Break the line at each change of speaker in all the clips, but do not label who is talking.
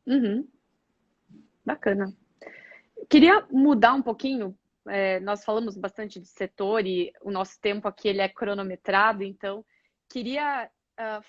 Uhum, bacana. Queria mudar um pouquinho. Nós falamos bastante de setor e o nosso tempo aqui ele é cronometrado, então queria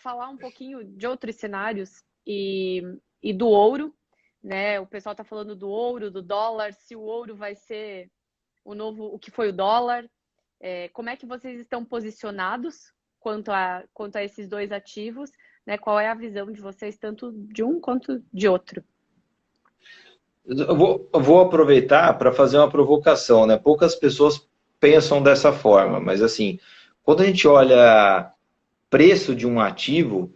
falar um pouquinho de outros cenários e do ouro, né? O pessoal está falando do ouro, do dólar, se o ouro vai ser o que foi o dólar. Como é que vocês estão posicionados quanto a esses dois ativos, né? Qual é a visão de vocês, tanto de um quanto de outro?
Eu vou aproveitar para fazer uma provocação, né? Poucas pessoas pensam dessa forma, mas assim, quando a gente olha preço de um ativo,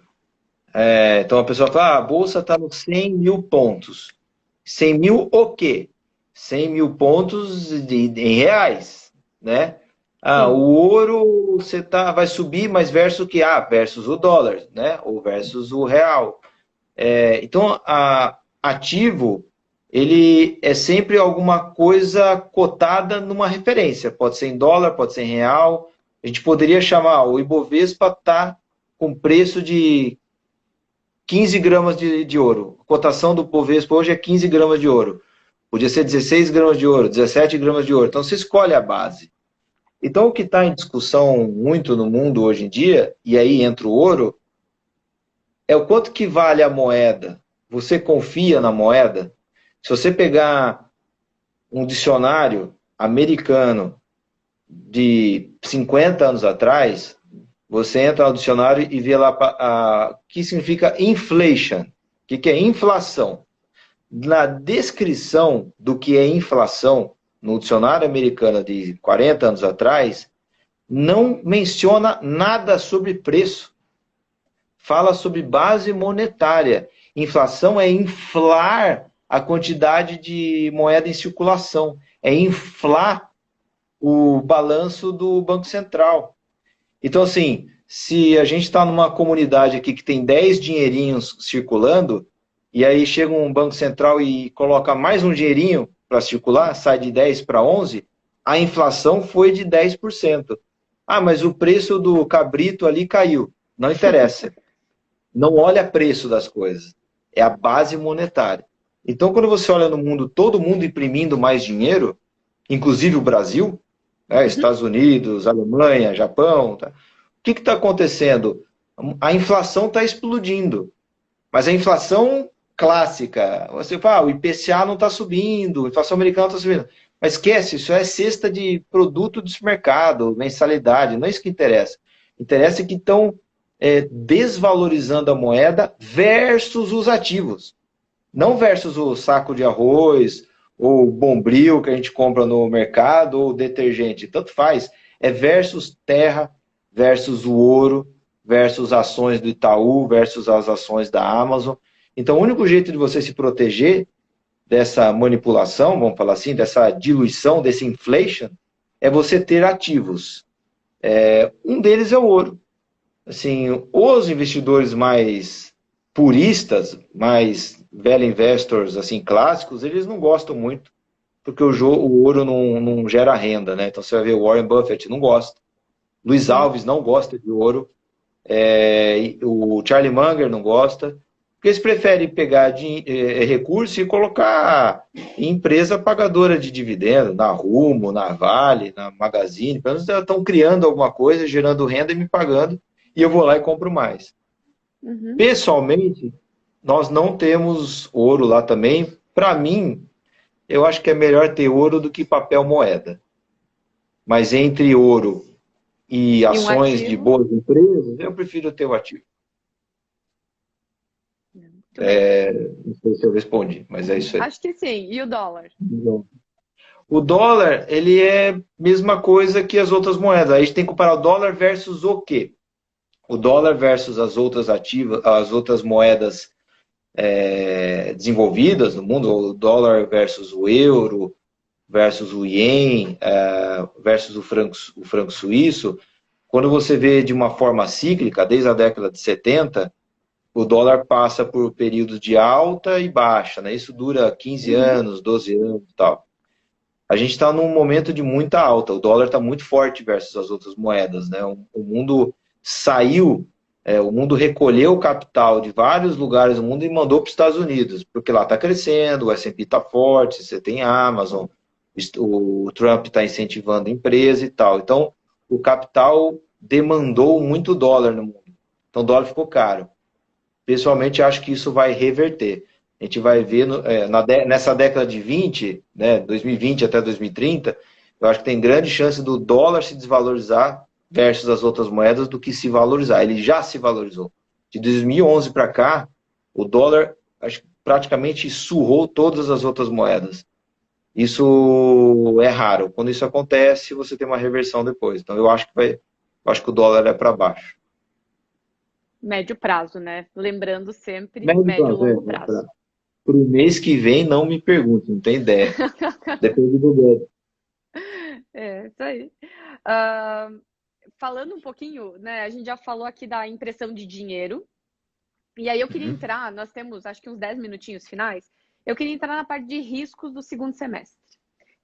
então a pessoa fala, ah, a bolsa está nos 100 mil pontos. 100 mil o quê? 100 mil pontos em reais, né? Ah, o
Sim.
ouro vai subir, mas versus o que? Ah, versus o dólar, né? Ou versus o real. Então, ativo, ele é sempre alguma coisa cotada numa referência. Pode ser em dólar, pode ser em real. A gente poderia chamar o Ibovespa está com preço de 15 gramas de ouro. A cotação do Ibovespa hoje é 15 gramas de ouro. Podia ser 16 gramas de ouro, 17 gramas de ouro. Então, você escolhe a base. Então, o que está em discussão muito no mundo hoje em dia, e aí entra o ouro, é o quanto que vale a moeda. Você confia na moeda? Se você pegar um dicionário americano de 50 anos atrás, você entra no dicionário e vê lá o que significa inflation. O que é inflação? Na descrição do que é inflação, no dicionário americano de 40 anos atrás, não menciona nada sobre preço. Fala sobre base monetária. Inflação é inflar a quantidade de moeda em circulação, é inflar o balanço do Banco Central. Então, assim, se a gente está numa comunidade aqui que tem 10 dinheirinhos circulando, e aí chega um Banco Central e coloca mais um dinheirinho para circular, sai de 10 para 11, a inflação foi de 10%. Ah, mas o preço do cabrito ali caiu. Não interessa. Não olha preço das coisas. É a base monetária. Então, quando você olha no mundo, todo mundo imprimindo mais dinheiro, inclusive o Brasil, né,
Uhum.
Estados Unidos, Alemanha, Japão, tá? O que está acontecendo? A inflação está explodindo. Mas a inflação clássica, você fala, o IPCA não está subindo, a inflação americana não está subindo. Mas esquece, isso é cesta de produto do mercado, mensalidade, não é isso que interessa. Interessa que estão desvalorizando a moeda versus os ativos. Não versus o saco de arroz, ou bombril que a gente compra no mercado, ou detergente, tanto faz. É versus terra, versus o ouro, versus ações do Itaú, versus as ações da Amazon. Então, o único jeito de você se proteger dessa manipulação, vamos falar assim, dessa diluição, desse inflation, é você ter ativos. Um deles é o ouro. Assim, os investidores mais puristas, mais velho investors, assim, clássicos, eles não gostam muito, porque o ouro não gera renda, né? Então você vai ver o Warren Buffett não gosta, Luiz
Sim.
Alves não gosta de ouro, o Charlie Munger não gosta, porque eles preferem pegar recurso e colocar em empresa pagadora de dividendo, na Rumo, na Vale, na Magazine, pelo menos elas estão criando alguma coisa, gerando renda e me pagando, e eu vou lá e compro mais.
Uhum.
Pessoalmente, nós não temos ouro lá também. Para mim, eu acho que é melhor ter ouro do que papel moeda. Mas entre ouro e
E um
ações de
ativo?
boas empresas, eu prefiro ter o ativo.
Muito bem.
Não sei se eu respondi, mas é isso aí.
Acho que sim. E o dólar?
O dólar, ele é a mesma coisa que as outras moedas. A gente tem que comparar o dólar versus o quê? O dólar versus as outras ativas, as outras moedas desenvolvidas no mundo, o dólar versus o euro, versus o ien, versus o franco suíço, quando você vê de uma forma cíclica, desde a década de 70, o dólar passa por períodos de alta e baixa, né? Isso dura 15
Uhum.
anos, 12 anos e tal. A gente está num momento de muita alta, o dólar está muito forte versus as outras moedas, né? O mundo saiu O mundo recolheu o capital de vários lugares do mundo e mandou para os Estados Unidos, porque lá está crescendo, o S&P está forte, você tem a Amazon, o Trump está incentivando a empresa e tal. Então, o capital demandou muito dólar no mundo. Então, o dólar ficou caro. Pessoalmente, acho que isso vai reverter. A gente vai ver nessa década de 20, né, 2020 até 2030, eu acho que tem grande chance do dólar se desvalorizar versus as outras moedas do que se valorizar. Ele já se valorizou. De 2011 para cá, o dólar acho que praticamente surrou todas as outras moedas. Isso é raro. Quando isso acontece, você tem uma reversão depois. Então eu acho que o dólar é para baixo.
Médio prazo, né? Lembrando sempre
Médio
médio e
prazo,
longo prazo.
para o mês que vem, não me pergunte, não tem ideia. Depende do dólar.
Isso aí. Ah, falando um pouquinho, né? A gente já falou aqui da impressão de dinheiro. E aí eu queria
Uhum,
entrar, nós temos acho que uns 10 minutinhos finais. Eu queria entrar na parte de riscos do segundo semestre.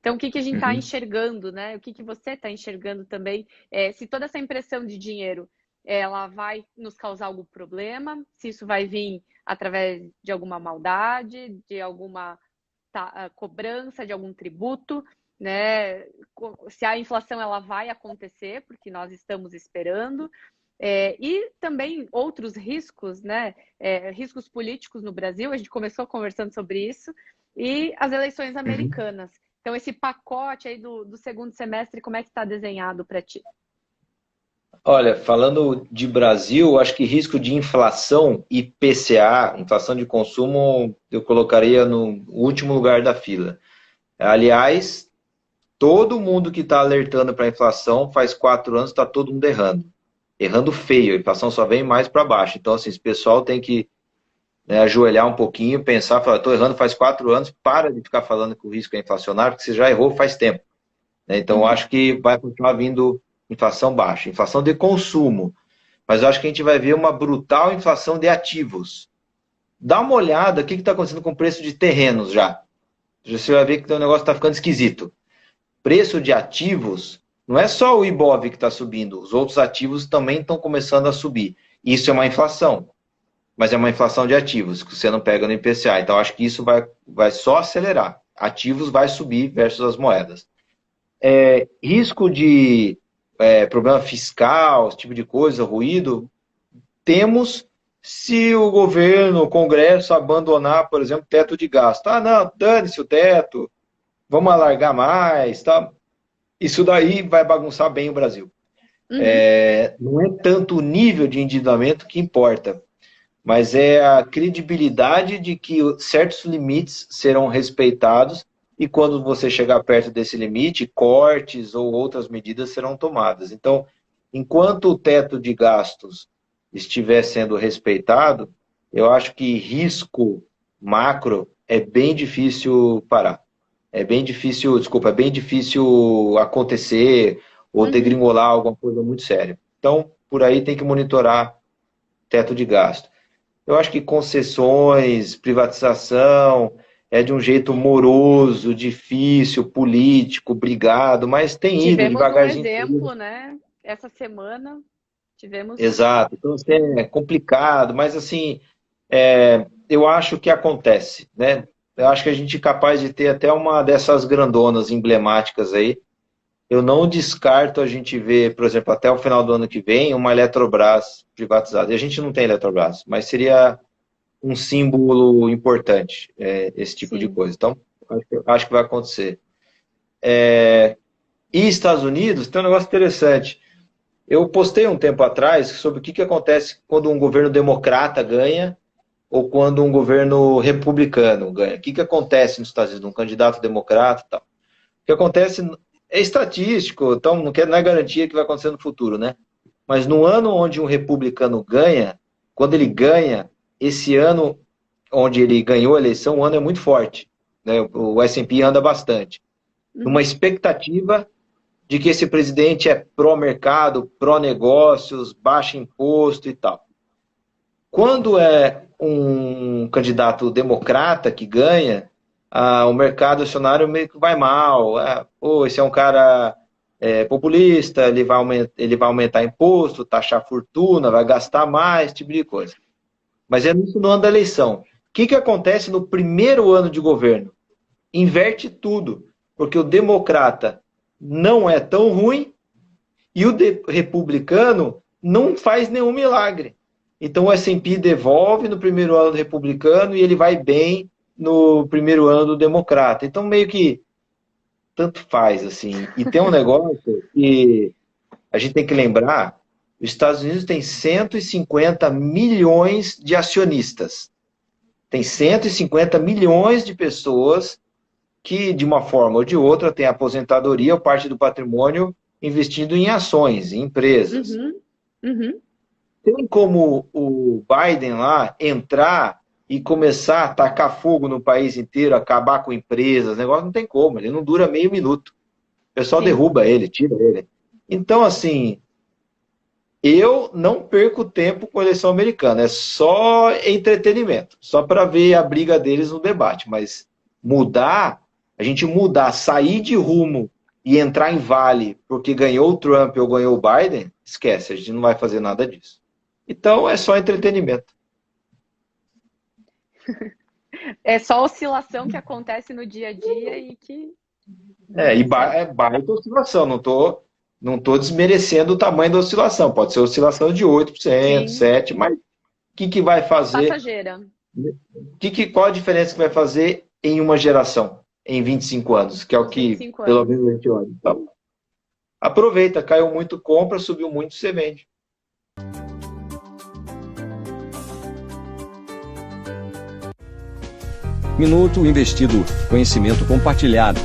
Então, o que que a gente está
uhum.
enxergando, né? O que que você está enxergando também? Se toda essa impressão de dinheiro ela vai nos causar algum problema, se isso vai vir através de alguma maldade, de alguma cobrança, de algum tributo, né? Se a inflação ela vai acontecer, porque nós estamos esperando. E também outros riscos, né? Riscos políticos no Brasil, a gente começou conversando sobre isso, e as eleições
Uhum.
americanas. Então, esse pacote aí do segundo semestre, como é que está desenhado para ti?
Olha, falando de Brasil, acho que risco de inflação IPCA, inflação de consumo, eu colocaria no último lugar da fila. Aliás, todo mundo que está alertando para a inflação faz 4 anos está todo mundo errando. Errando feio, a inflação só vem mais para baixo. Então, assim, esse pessoal tem que, né, ajoelhar um pouquinho, pensar, falar, estou errando faz 4 anos, para de ficar falando que o risco é inflacionário, porque você já errou faz tempo. Né? Então, eu
Uhum.
acho que vai continuar vindo inflação baixa, inflação de consumo. Mas eu acho que a gente vai ver uma brutal inflação de ativos. Dá uma olhada, o que está acontecendo com o preço de terrenos já. Você vai ver que o negócio está ficando esquisito. Preço de ativos, não é só o Ibov que está subindo, os outros ativos também estão começando a subir. Isso é uma inflação, mas é uma inflação de ativos, que você não pega no IPCA. Então, acho que isso vai só acelerar. Ativos vai subir versus as moedas. Risco de problema fiscal, esse tipo de coisa, ruído, temos se o governo, o Congresso abandonar, por exemplo, teto de gasto. Ah, não, dane-se o teto, vamos alargar mais, tá? Isso daí vai bagunçar bem o Brasil.
Uhum.
Não é tanto o nível de endividamento que importa, mas é a credibilidade de que certos limites serão respeitados e quando você chegar perto desse limite, cortes ou outras medidas serão tomadas. Então, enquanto o teto de gastos estiver sendo respeitado, eu acho que risco macro é bem difícil parar. É bem difícil, desculpa, é bem difícil acontecer ou
Uhum.
degringolar alguma coisa muito séria. Então, por aí tem que monitorar teto de gasto. Eu acho que concessões, privatização, é de um jeito moroso, difícil, político, brigado, mas tem ido
Tivemos um
devagarzinho.
exemplo, né? Essa semana tivemos.
Exato. Então, assim, é complicado, mas assim, eu acho que acontece, né? Eu acho que a gente é capaz de ter até uma dessas grandonas emblemáticas aí. Eu não descarto a gente ver, por exemplo, até o final do ano que vem, uma Eletrobras privatizada. E a gente não tem Eletrobras, mas seria um símbolo importante, esse tipo de
Sim.
coisa. Então, acho que vai acontecer. E Estados Unidos tem um negócio interessante. Eu postei um tempo atrás sobre o que acontece quando um governo democrata ganha ou quando um governo republicano ganha. O que acontece nos Estados Unidos, um candidato democrata e tal. O que acontece é estatístico, então não é garantia que vai acontecer no futuro, né? Mas no ano onde um republicano ganha, quando ele ganha, esse ano onde ele ganhou a eleição, o ano é muito forte. Né? O S&P anda bastante. Uma
Uhum.
expectativa de que esse presidente é pró-mercado, pró-negócios, baixa imposto e tal. Quando é um candidato democrata que ganha, o mercado acionário meio que vai mal. Esse é um cara populista, ele vai aumentar imposto, taxar fortuna, vai gastar mais, esse tipo de coisa. Mas é isso no ano da eleição. O que acontece no primeiro ano de governo? Inverte tudo, porque o democrata não é tão ruim e o republicano não faz nenhum milagre. Então o S&P devolve no primeiro ano do republicano e ele vai bem no primeiro ano do democrata. Então meio que tanto faz, assim. E tem um negócio que a gente tem que lembrar, os Estados Unidos tem 150 milhões de acionistas. Tem 150 milhões de pessoas que, de uma forma ou de outra, têm aposentadoria ou parte do patrimônio investindo em ações, em empresas. Tem como o Biden lá entrar e começar a tacar fogo no país inteiro, acabar com empresas, negócio não tem como, ele não dura meio minuto. O pessoal derruba ele, tira ele. Então, assim, eu não perco tempo com a eleição americana, é só entretenimento, só para ver a briga deles no debate, mas a gente mudar, sair de rumo e entrar em vale porque ganhou o Trump ou ganhou o Biden, esquece, a gente não vai fazer nada disso. Então, é só entretenimento.
É só oscilação que acontece no dia a dia e que...
É baita oscilação, não tô desmerecendo o tamanho da oscilação, pode ser oscilação de 8%, 7%, mas o que vai fazer?
Passageira.
Qual a diferença que vai fazer em uma geração, em 25 anos, que é o que pelo menos a gente olha. Então, aproveita, caiu muito, compra, subiu muito, você vende.
Minuto Investido, conhecimento compartilhado.